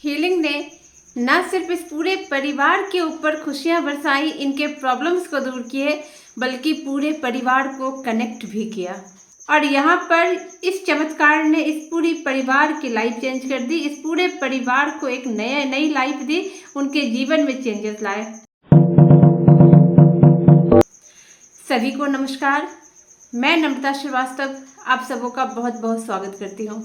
Healing ने न सिर्फ इस पूरे परिवार के ऊपर खुशियां बरसाई, इनके प्रॉब्लम्स को दूर किए, बल्कि पूरे परिवार को कनेक्ट भी किया। और यहाँ पर इस चमत्कार ने इस पूरी परिवार की लाइफ चेंज कर दी, इस पूरे परिवार को एक नई लाइफ दी, उनके जीवन में चेंजेस लाए। सभी को नमस्कार, मैं नम्रता श्रीवास्तव आप सबों का बहुत बहुत स्वागत करती हूँ।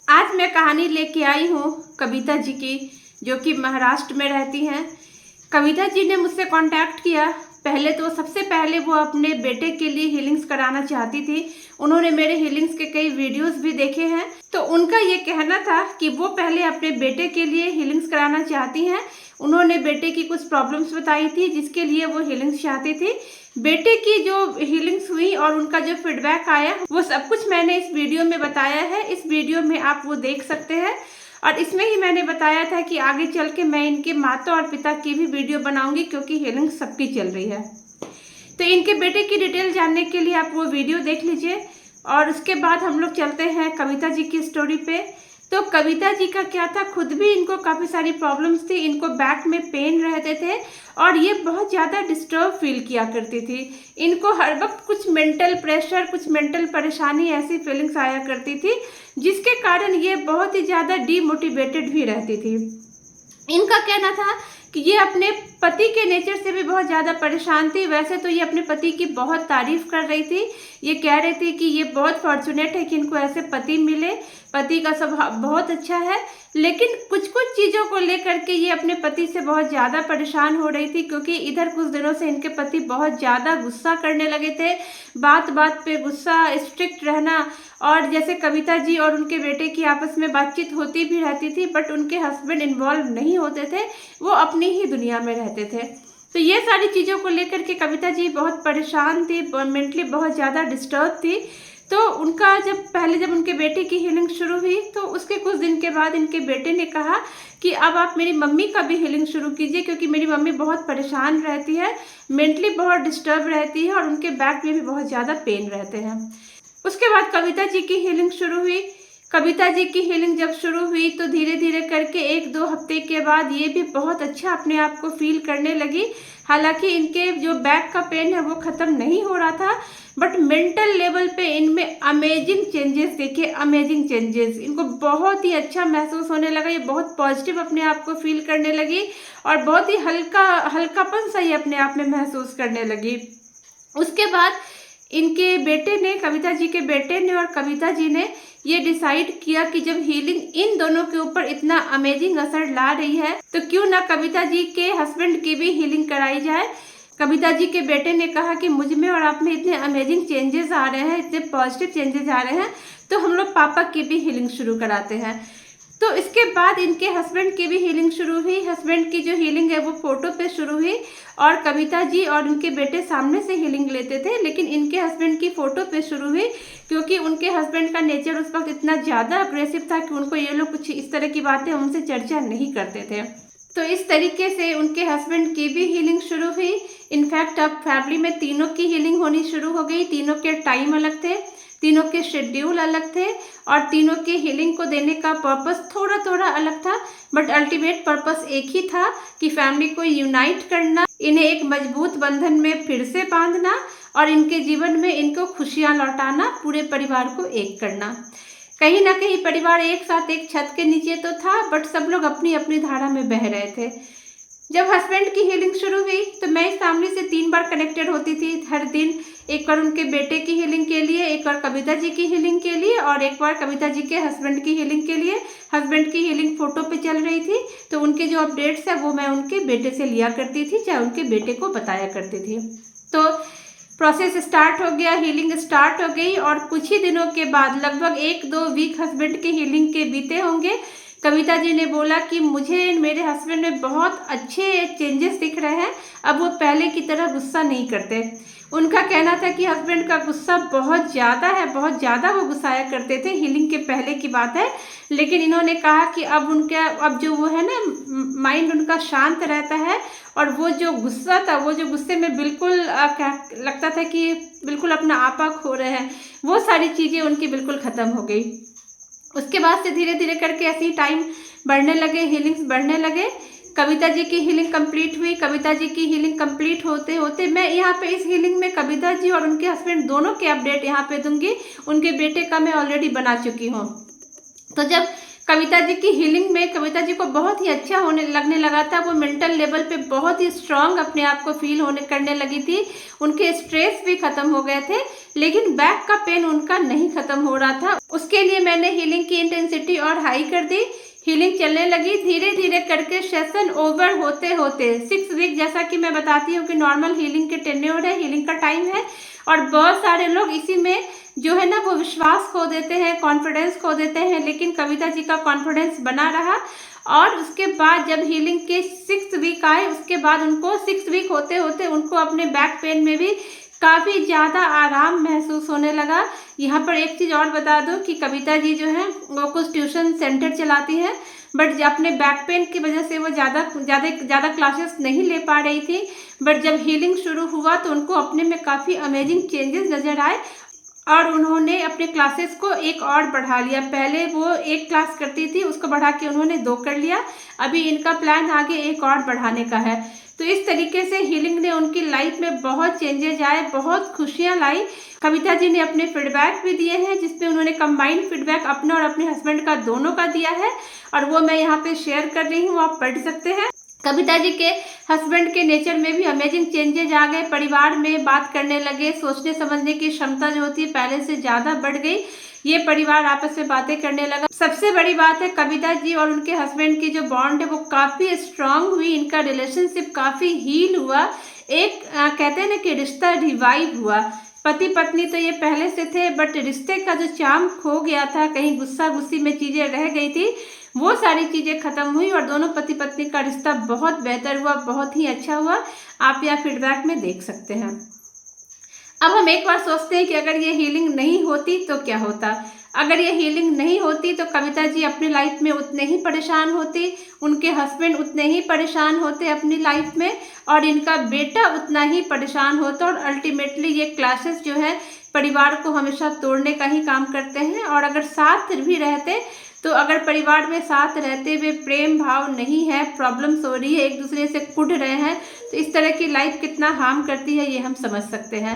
आज मैं कहानी लेके आई हूँ कविता जी की, जो कि महाराष्ट्र में रहती हैं। कविता जी ने मुझसे कांटेक्ट किया। पहले तो सबसे पहले वो अपने बेटे के लिए हीलिंग्स कराना चाहती थी। उन्होंने मेरे हीलिंग्स के कई वीडियोस भी देखे हैं, तो उनका ये कहना था कि वो पहले अपने बेटे के लिए हीलिंग्स कराना चाहती हैं। उन्होंने बेटे की कुछ प्रॉब्लम्स बताई थी जिसके लिए वो हीलिंग्स चाहती थी। बेटे की जो हीलिंग्स हुई और उनका जो फीडबैक आया, वो सब कुछ मैंने इस वीडियो में बताया है। इस वीडियो में आप वो देख सकते हैं। और इसमें ही मैंने बताया था कि आगे चल के मैं इनके माता और पिता की भी वीडियो बनाऊंगी, क्योंकि हीलिंग सबकी चल रही है। तो इनके बेटे की डिटेल जानने के लिए आप वो वीडियो देख लीजिए। और उसके बाद हम लोग चलते हैं कविता जी की स्टोरी पे। तो कविता जी का क्या था, खुद भी इनको काफ़ी सारी प्रॉब्लम्स थी। इनको बैक में पेन रहते थे और ये बहुत ज़्यादा डिस्टर्ब फील किया करती थी। इनको हर वक्त कुछ मेंटल प्रेशर, कुछ मेंटल परेशानी, ऐसी फीलिंग्स आया करती थी, जिसके कारण ये बहुत ही ज़्यादा डीमोटिवेटेड भी रहती थी। इनका कहना था कि ये अपने पति के नेचर से भी बहुत ज़्यादा परेशान थी। वैसे तो ये अपने पति की बहुत तारीफ कर रही थी। ये कह रही थी कि ये बहुत फॉर्चुनेट है कि इनको ऐसे पति मिले, पति का स्वभाव बहुत अच्छा है। लेकिन कुछ कुछ चीज़ों को लेकर के ये अपने पति से बहुत ज़्यादा परेशान हो रही थी, क्योंकि इधर कुछ दिनों से इनके पति बहुत ज़्यादा गुस्सा करने लगे थे। बात बात पे गुस्सा, स्ट्रिक्ट रहना। और जैसे कविता जी और उनके बेटे की आपस में बातचीत होती भी रहती थी, बट उनके हस्बैंड इन्वॉल्व नहीं होते थे, वो अपनी ही दुनिया में रहते थे। तो ये सारी चीज़ों को लेकर के कविता जी बहुत परेशान थी, मेंटली बहुत ज़्यादा डिस्टर्ब थी। तो उनका जब उनके बेटे की हीलिंग शुरू हुई, तो उसके कुछ दिन के बाद इनके बेटे ने कहा कि अब आप मेरी मम्मी का भी हीलिंग शुरू कीजिए, क्योंकि मेरी मम्मी बहुत परेशान रहती है, मेंटली बहुत डिस्टर्ब रहती है और उनके बैक में भी बहुत ज़्यादा पेन रहते हैं। उसके बाद कविता जी की हीलिंग शुरू हुई। कविता जी की हीलिंग जब शुरू हुई तो धीरे धीरे करके 1-2 हफ्ते के बाद ये भी बहुत अच्छा अपने आप को फील करने लगी। हालांकि इनके जो बैक का पेन है वो ख़त्म नहीं हो रहा था, बट मेंटल लेवल पे इनमें अमेजिंग चेंजेस देखे, अमेजिंग चेंजेस। इनको बहुत ही अच्छा महसूस होने लगा। ये बहुत पॉजिटिव अपने आप को फील करने लगी और बहुत ही हल्कापन सा ये अपने आप में महसूस करने लगी। उसके बाद इनके बेटे ने, कविता जी के बेटे ने और कविता जी ने ये डिसाइड किया कि जब हीलिंग इन दोनों के ऊपर इतना अमेजिंग असर ला रही है, तो क्यों ना कविता जी के हस्बैंड की भी हीलिंग कराई जाए। कविता जी के बेटे ने कहा कि मुझ में और आप में इतने अमेजिंग चेंजेस आ रहे हैं, इतने पॉजिटिव चेंजेस आ रहे हैं, तो हम लोग पापा की भी हीलिंग शुरू कराते हैं। तो इसके बाद इनके हस्बैंड की भी हीलिंग शुरू हुई। हस्बैंड की जो हीलिंग है वो फोटो पे शुरू हुई और कविता जी और उनके बेटे सामने से हीलिंग लेते थे, लेकिन इनके हस्बैंड की फ़ोटो पे शुरू हुई, क्योंकि उनके हस्बैंड का नेचर उस वक्त इतना ज़्यादा अग्रेसिव था कि उनको ये लोग कुछ इस तरह की बातें उनसे चर्चा नहीं करते थे। तो इस तरीके से उनके हस्बैंड की भी हीलिंग शुरू हुई। इनफैक्ट अब फैमिली में तीनों की हीलिंग होनी शुरू हो गई। तीनों के टाइम अलग थे, तीनों के शेड्यूल अलग थे और तीनों के हीलिंग को देने का पर्पस थोड़ा थोड़ा अलग था, बट अल्टीमेट पर्पस एक ही था कि फैमिली को यूनाइट करना, इन्हें एक मजबूत बंधन में फिर से बांधना और इनके जीवन में इनको खुशियां लौटाना, पूरे परिवार को एक करना। कहीं ना कहीं परिवार एक साथ एक छत के नीचे तो था, बट सब लोग अपनी अपनी धारा में बह रहे थे। जब हस्बैंड की हीलिंग शुरू हुई तो मैं इस फैमिली से 3 बार कनेक्टेड होती थी हर दिन। एक बार उनके बेटे की हीलिंग के लिए, एक बार कविता जी की हीलिंग के लिए और एक बार कविता जी के हस्बैंड की हीलिंग के लिए। हस्बैंड की हीलिंग फोटो पे चल रही थी, तो उनके जो अपडेट्स है वो मैं उनके बेटे से लिया करती थी, चाहे उनके बेटे को बताया करती थी। तो प्रोसेस स्टार्ट हो गया, हीलिंग स्टार्ट हो गई और कुछ ही दिनों के बाद, लगभग 1-2 वीक हस्बैंड के हीलिंग के बीते होंगे, कविता जी ने बोला कि मुझे मेरे हस्बैंड में बहुत अच्छे चेंजेस दिख रहे हैं। अब वो पहले की तरह गुस्सा नहीं करते। उनका कहना था कि हस्बैंड का गुस्सा बहुत ज़्यादा है, बहुत ज़्यादा वो गुस्साया करते थे, हीलिंग के पहले की बात है। लेकिन इन्होंने कहा कि अब जो वो है ना, माइंड उनका शांत रहता है और वो जो गुस्सा था, वो जो गुस्से में बिल्कुल क्या लगता था कि बिल्कुल अपना आपा खो रहे हैं, वो सारी चीज़ें उनकी बिल्कुल ख़त्म हो गई। उसके बाद से धीरे धीरे करके ऐसे ही टाइम बढ़ने लगे, हीलिंग्स बढ़ने लगे। कविता जी की हीलिंग कंप्लीट हुई। कविता जी की हीलिंग कंप्लीट होते होते मैं यहाँ पे इस हीलिंग में कविता जी और उनके हस्बैंड दोनों के अपडेट यहाँ पे दूंगी। उनके बेटे का मैं ऑलरेडी बना चुकी हूँ। तो जब कविता जी की हीलिंग में कविता जी को बहुत ही अच्छा होने लगने लगा था, वो मेंटल लेवल पे बहुत ही स्ट्रांग अपने आप को फील होने करने लगी थी। उनके स्ट्रेस भी खत्म हो गए थे, लेकिन बैक का पेन उनका नहीं खत्म हो रहा था। उसके लिए मैंने हीलिंग की इंटेंसिटी और हाई कर दी। हीलिंग चलने लगी। धीरे धीरे करके सेशन ओवर होते होते 6 वीक, जैसा कि मैं बताती हूँ कि नॉर्मल हीलिंग के टेन्योर है, हीलिंग का टाइम है, और बहुत सारे लोग इसी में जो है ना वो विश्वास खो देते हैं, कॉन्फिडेंस खो देते हैं। लेकिन कविता जी का कॉन्फिडेंस बना रहा। और उसके बाद जब हीलिंग के 6 वीक आए, उसके बाद उनको 6 वीक होते होते उनको अपने बैक पेन में भी काफ़ी ज़्यादा आराम महसूस होने लगा। यहाँ पर एक चीज़ और बता दूँ कि कविता जी जो है वो कुछ ट्यूशन सेंटर चलाती हैं, बट अपने बैक पेन की वजह से वो ज़्यादा क्लासेस नहीं ले पा रही थी। बट जब हीलिंग शुरू हुआ तो उनको अपने में काफ़ी अमेजिंग चेंजेस नज़र आए और उन्होंने अपने क्लासेस को एक और बढ़ा लिया। पहले वो 1 क्लास करती थी, उसको बढ़ा के उन्होंने 2 कर लिया। अभी इनका प्लान आगे एक और बढ़ाने का है। तो इस तरीके से हीलिंग ने उनकी लाइफ में बहुत चेंजेज आए, बहुत खुशियाँ लाई। कविता जी ने अपने फीडबैक भी दिए हैं, जिसमें उन्होंने कंबाइंड फीडबैक अपना और अपने हस्बैंड का दोनों का दिया है, और वो मैं यहाँ पे शेयर कर रही हूँ, आप पढ़ सकते हैं। कविता जी के हस्बैंड के नेचर में भी अमेजिंग चेंजेज आ गए। परिवार में बात करने लगे, सोचने समझने की क्षमता जो होती है पहले से ज़्यादा बढ़ गई। ये परिवार आपस में बातें करने लगा। सबसे बड़ी बात है कविता जी और उनके हस्बैंड की जो बॉन्ड है वो काफ़ी स्ट्रांग हुई। इनका रिलेशनशिप काफ़ी हील हुआ। एक कहते हैं ना कि रिश्ता रिवाइव हुआ। पति पत्नी तो ये पहले से थे, बट रिश्ते का जो चार्म खो गया था, कहीं गुस्सा गुस्सी में चीज़ें रह गई थी, वो सारी चीज़ें खत्म हुई और दोनों पति पत्नी का रिश्ता बहुत बेहतर हुआ, बहुत ही अच्छा हुआ। आप यहाँ फीडबैक में देख सकते हैं। अब हम एक बार सोचते हैं कि अगर ये हीलिंग नहीं होती तो क्या होता। अगर ये हीलिंग नहीं होती तो कविता जी अपनी लाइफ में उतने ही परेशान होती, उनके हस्बैंड उतने ही परेशान होते अपनी लाइफ में, और इनका बेटा उतना ही परेशान होता। और अल्टीमेटली ये क्लासेस जो है परिवार को हमेशा तोड़ने का ही काम करते हैं। और अगर साथ भी रहते तो अगर परिवार में साथ रहते हुए प्रेम भाव नहीं है, प्रॉब्लम्स हो रही है, एक दूसरे से कुढ़ रहे हैं, तो इस तरह की लाइफ कितना हार्म करती है ये हम समझ सकते हैं।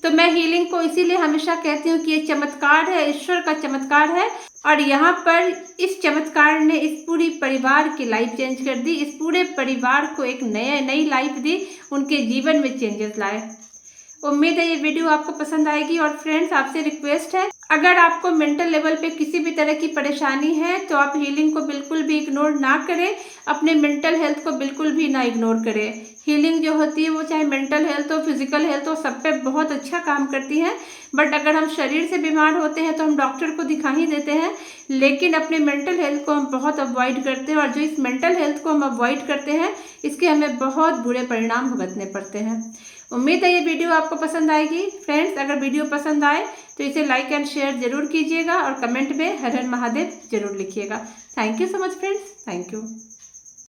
तो मैं हीलिंग को इसीलिए हमेशा कहती हूँ कि ये चमत्कार है, ईश्वर का चमत्कार है। और यहाँ पर इस चमत्कार ने इस पूरी परिवार की लाइफ चेंज कर दी। इस पूरे परिवार को एक नई लाइफ दी, उनके जीवन में चेंजेस लाए। उम्मीद है ये वीडियो आपको पसंद आएगी। और फ्रेंड्स, आपसे रिक्वेस्ट है, अगर आपको मेंटल लेवल पे किसी भी तरह की परेशानी है तो आप हीलिंग को बिल्कुल भी इग्नोर ना करें। अपने मेंटल हेल्थ को बिल्कुल भी ना इग्नोर करें। हीलिंग जो होती है वो चाहे मेंटल हेल्थ हो, फिजिकल हेल्थ हो, सब पे बहुत अच्छा काम करती है। बट अगर हम शरीर से बीमार होते हैं तो हम डॉक्टर को दिखा ही देते हैं, लेकिन अपने मेंटल हेल्थ को हम बहुत अवॉइड करते हैं। और जो इस मेंटल हेल्थ को हम अवॉइड करते हैं, इसके हमें बहुत बुरे परिणाम भुगतने पड़ते हैं। उम्मीद है ये वीडियो आपको पसंद आएगी। फ्रेंड्स, अगर वीडियो पसंद आए तो इसे लाइक एंड शेयर जरूर कीजिएगा और कमेंट में हर हर महादेव जरूर लिखिएगा। Thank you so much friends, thank you.